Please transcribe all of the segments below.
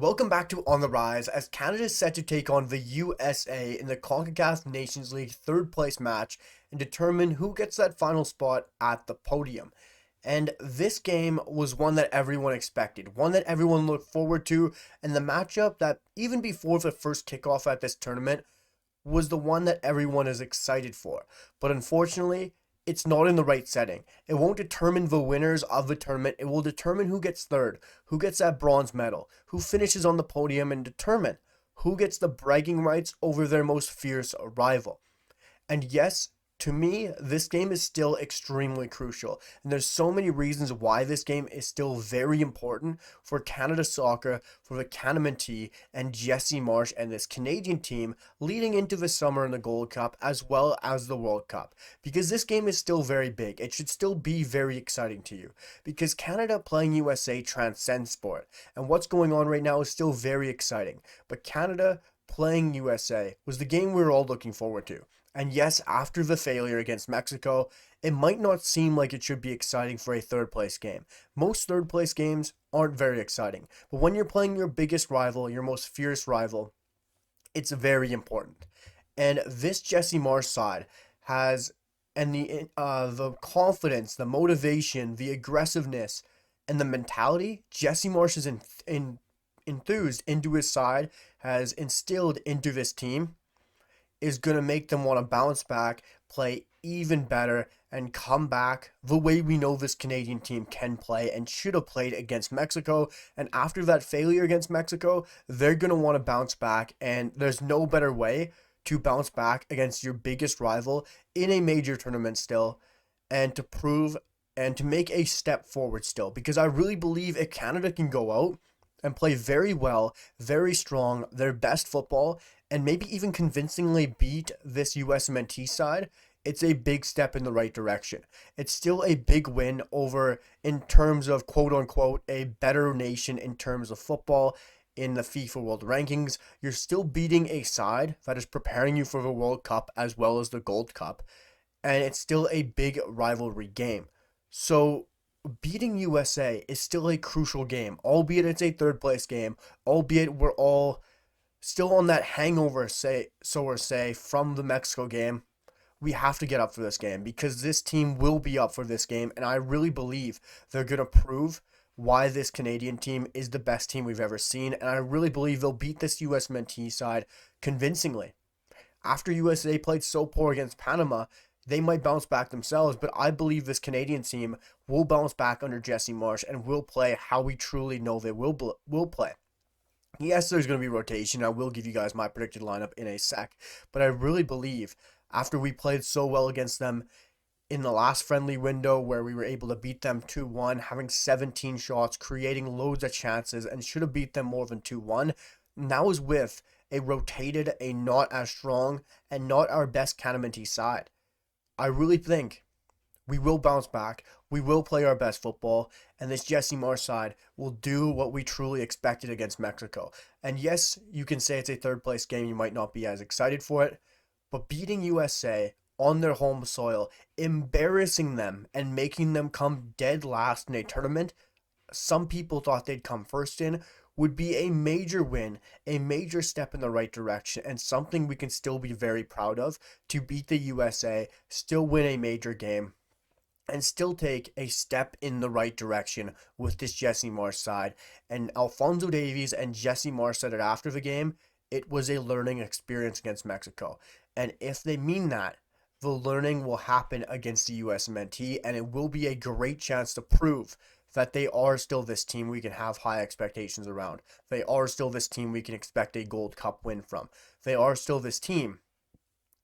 Welcome back to On the Rise as Canada is set to take on the USA in the Concacaf Nations League third place match and determine who gets that final spot at the podium. And this game was one that everyone expected, one that everyone looked forward to, and the matchup that even before the first kickoff at this tournament was the one that everyone is excited for. But unfortunately, it's not in the right setting. It won't determine the winners of the tournament. It will determine who gets third, who gets that bronze medal, who finishes on the podium, and determine who gets the bragging rights over their most fierce rival. And yes, to me, this game is still extremely crucial. And there's so many reasons why this game is still very important for Canada Soccer, for the CanMNT, and Jesse Marsh and this Canadian team leading into the summer in the Gold Cup as well as the World Cup. Because this game is still very big. It should still be very exciting to you. Because Canada playing USA transcends sport. And what's going on right now is still very exciting. But Canada playing USA was the game we were all looking forward to. And yes, after the failure against Mexico, it might not seem like it should be exciting for a third place game. Most third place games aren't very exciting. But when you're playing your biggest rival, your most fierce rival, it's very important. And this Jesse Marsh side has and the confidence, the motivation, the aggressiveness, and the mentality Jesse Marsh is enthused into his side, has instilled into this team is going to make them want to bounce back, play even better, and come back the way we know this Canadian team can play and should have played against Mexico. And after that failure against Mexico, they're going to want to bounce back, and there's no better way to bounce back against your biggest rival in a major tournament still and to prove and to make a step forward still. Because I really believe if Canada can go out and play very well, very strong, their best football, and maybe even convincingly beat this USMNT side, it's a big step in the right direction. It's still a big win over, in terms of quote unquote, a better nation in terms of football in the FIFA World Rankings. You're still beating a side that is preparing you for the World Cup as well as the Gold Cup, and it's still a big rivalry game. So beating USA is still a crucial game, albeit it's a third place game, albeit we're all still on that hangover, say, from the Mexico game. We have to get up for this game because this team will be up for this game, and I really believe they're going to prove why this Canadian team is the best team we've ever seen, and I really believe they'll beat this USMNT side convincingly. After USA played so poor against Panama, they might bounce back themselves, but I believe this Canadian team will bounce back under Jesse Marsh and will play how we truly know they will play. Yes, there's going to be rotation. I will give you guys my predicted lineup in a sec. But I really believe after we played so well against them in the last friendly window where we were able to beat them 2-1, having 17 shots, creating loads of chances, and should have beat them more than 2-1, now is with a rotated, a not as strong, and not our best CanMNT side. I really think we will bounce back. We will play our best football, and this Jesse Marsh side will do what we truly expected against Mexico. And yes, you can say it's a third place game. You might not be as excited for it, but beating USA on their home soil, embarrassing them, and making them come dead last in a tournament some people thought they'd come first in, would be a major win, a major step in the right direction, and something we can still be very proud of to beat the USA, still win a major game, and still take a step in the right direction with this Jesse Marsh side. And Alfonso Davies and Jesse Marsh said it after the game, it was a learning experience against Mexico. And if they mean that, the learning will happen against the USMNT, and it will be a great chance to prove that they are still this team we can have high expectations around. They are still this team we can expect a Gold Cup win from. They are still this team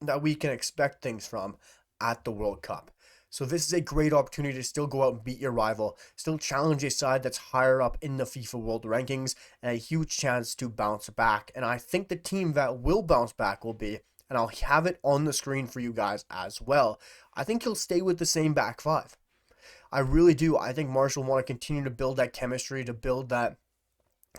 that we can expect things from at the World Cup. So this is a great opportunity to still go out and beat your rival, still challenge a side that's higher up in the FIFA World Rankings, and a huge chance to bounce back. And I think the team that will bounce back will be, and I'll have it on the screen for you guys as well, I think he'll stay with the same back five. I really do. I think Marsh will want to continue to build that chemistry, to build that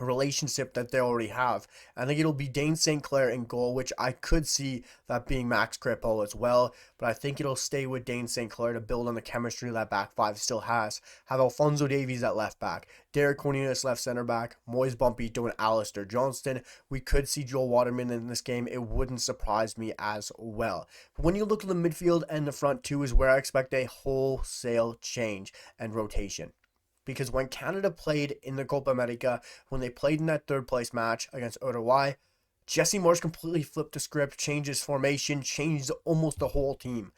relationship that they already have. I think it'll be Dane St. Clair in goal, which I could see that being Max Cripple as well, but I think it'll stay with Dane St. Clair to build on the chemistry that back five still has. Have Alphonso Davies at left back, Derek Cornelius left center back, Moise Bumpito and Alistair Johnston. We could see Joel Waterman in this game. It wouldn't surprise me as well. But when you look at the midfield and the front two is where I expect a wholesale change and rotation. Because when Canada played in the Copa America, when they played in that third place match against Uruguay, Jesse Marsh completely flipped the script, changed his formation, changed almost the whole team,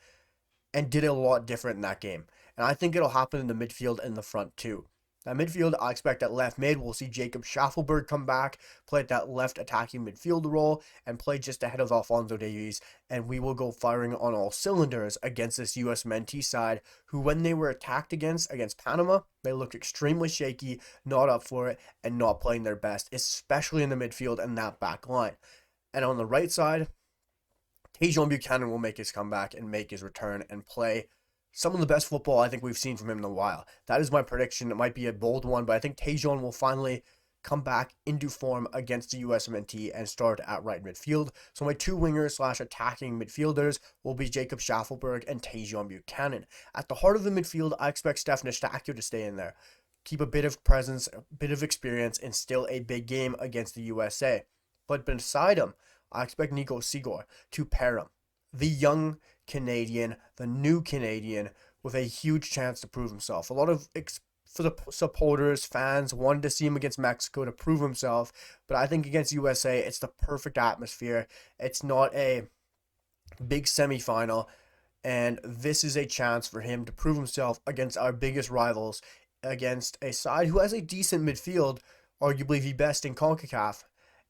and did it a lot different in that game. And I think it'll happen in the midfield and the front too. That midfield, I expect at left mid, we'll see Jacob Schaffelberg come back, play at that left attacking midfield role, and play just ahead of Alphonso Davies, and we will go firing on all cylinders against this USMNT side, who when they were attacked against Panama, they looked extremely shaky, not up for it, and not playing their best, especially in the midfield and that back line. And on the right side, Tajon Buchanan will make his comeback and make his return and play some of the best football I think we've seen from him in a while. That is my prediction. It might be a bold one, but I think Tajon will finally come back into form against the USMNT and start at right midfield. So my two wingers / attacking midfielders will be Jacob Schaffelberg and Tajon Buchanan. At the heart of the midfield, I expect Stefan Eustáquio to stay in there. Keep a bit of presence, a bit of experience, and still a big game against the USA. But beside him, I expect Nico Sigor to pair him. The young Canadian, the new Canadian, with a huge chance to prove himself. A lot of for the supporters, fans wanted to see him against Mexico to prove himself, but I think against USA, it's the perfect atmosphere. It's not a big semifinal, and this is a chance for him to prove himself against our biggest rivals, against a side who has a decent midfield, arguably the best in CONCACAF,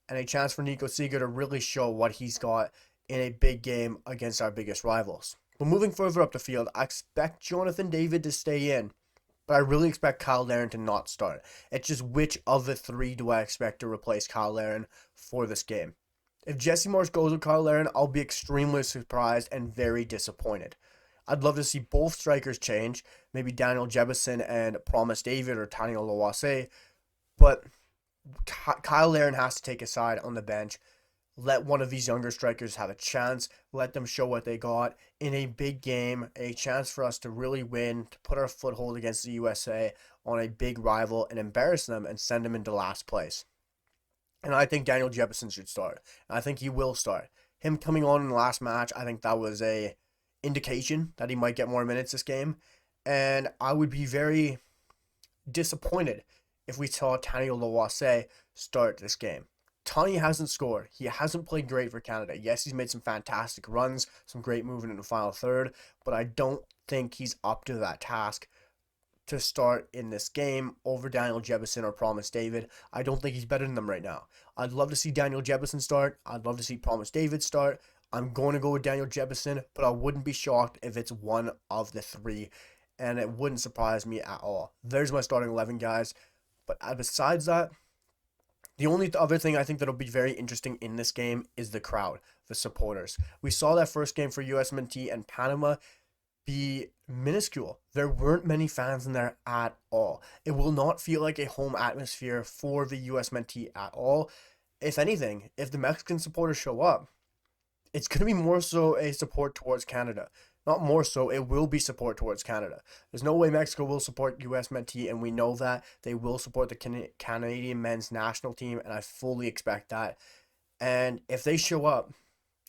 and a chance for Nico Sigor to really show what he's got in a big game against our biggest rivals. But moving further up the field, I expect Jonathan David to stay in, but I really expect Kyle Larin to not start. It's just which of the three do I expect to replace Kyle Larin for this game? If Jesse Marsh goes with Kyle Larin, I'll be extremely surprised and very disappointed. I'd love to see both strikers change, maybe Daniel Jebison and Promise David or Tani Oluwase, but Kyle Larin has to take a side on the bench. Let one of these younger strikers have a chance. Let them show what they got in a big game, a chance for us to really win, to put our foothold against the USA on a big rival and embarrass them and send them into last place. And I think Daniel Jebison should start. And I think he will start. Him coming on in the last match, I think that was a indication that he might get more minutes this game. And I would be very disappointed if we saw Tani Oluwase start this game. Tani hasn't scored. He hasn't played great for Canada. Yes, he's made some fantastic runs, some great movement in the final third, but I don't think he's up to that task to start in this game over Daniel Jebison or Promise David. I don't think he's better than them right now. I'd love to see Daniel Jebison start. I'd love to see Promise David start. I'm going to go with Daniel Jebison, but I wouldn't be shocked if it's one of the three, and it wouldn't surprise me at all. There's my starting 11, guys. But besides that, the only other thing I think that'll be very interesting in this game is the crowd, the supporters. We saw that first game for USMNT and Panama be minuscule. There weren't many fans in there at all. It will not feel like a home atmosphere for the USMNT at all. If anything, if the Mexican supporters show up, it's going to be more so a support towards Canada. Not more so, it will be support towards Canada. There's no way Mexico will support USMNT, and we know that. They will support the Canadian men's national team, and I fully expect that. And if they show up,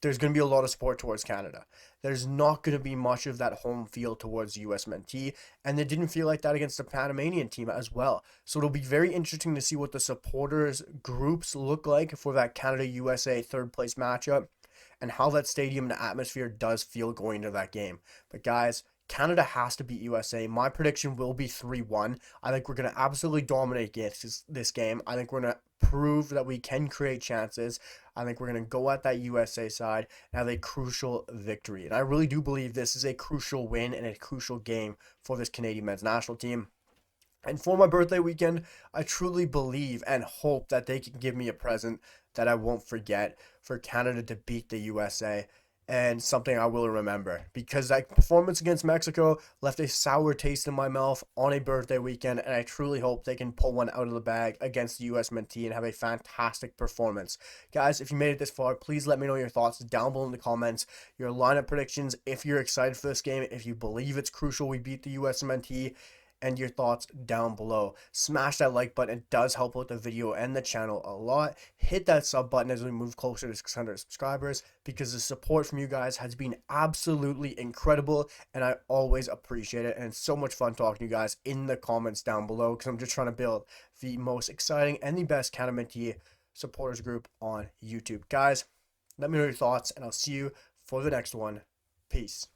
there's going to be a lot of support towards Canada. There's not going to be much of that home feel towards USMNT, and it didn't feel like that against the Panamanian team as well. So it'll be very interesting to see what the supporters groups look like for that Canada-USA third place matchup, and how that stadium and atmosphere does feel going into that game. But guys, Canada has to beat USA. My prediction will be 3-1. I think we're going to absolutely dominate this game. I think we're going to prove that we can create chances. I think we're going to go at that USA side and have a crucial victory. And I really do believe this is a crucial win and a crucial game for this Canadian men's national team. And for my birthday weekend, I truly believe and hope that they can give me a present that I won't forget for Canada to beat the USA. and something I will remember, because that performance against Mexico left a sour taste in my mouth on a birthday weekend, and I truly hope they can pull one out of the bag against the USMNT and have a fantastic performance. Guys, if you made it this far, please let me know your thoughts down below in the comments, your lineup predictions, if you're excited for this game, if you believe it's crucial we beat the USMNT, and your thoughts down below. Smash that like button. It does help out the video and the channel a lot. Hit that sub button as we move closer to 600 subscribers, because the support from you guys has been absolutely incredible, and I always appreciate it. And it's so much fun talking to you guys in the comments down below, because I'm just trying to build the most exciting and the best CanMNT supporters group on YouTube. Guys, let me know your thoughts, and I'll see you for the next one. Peace.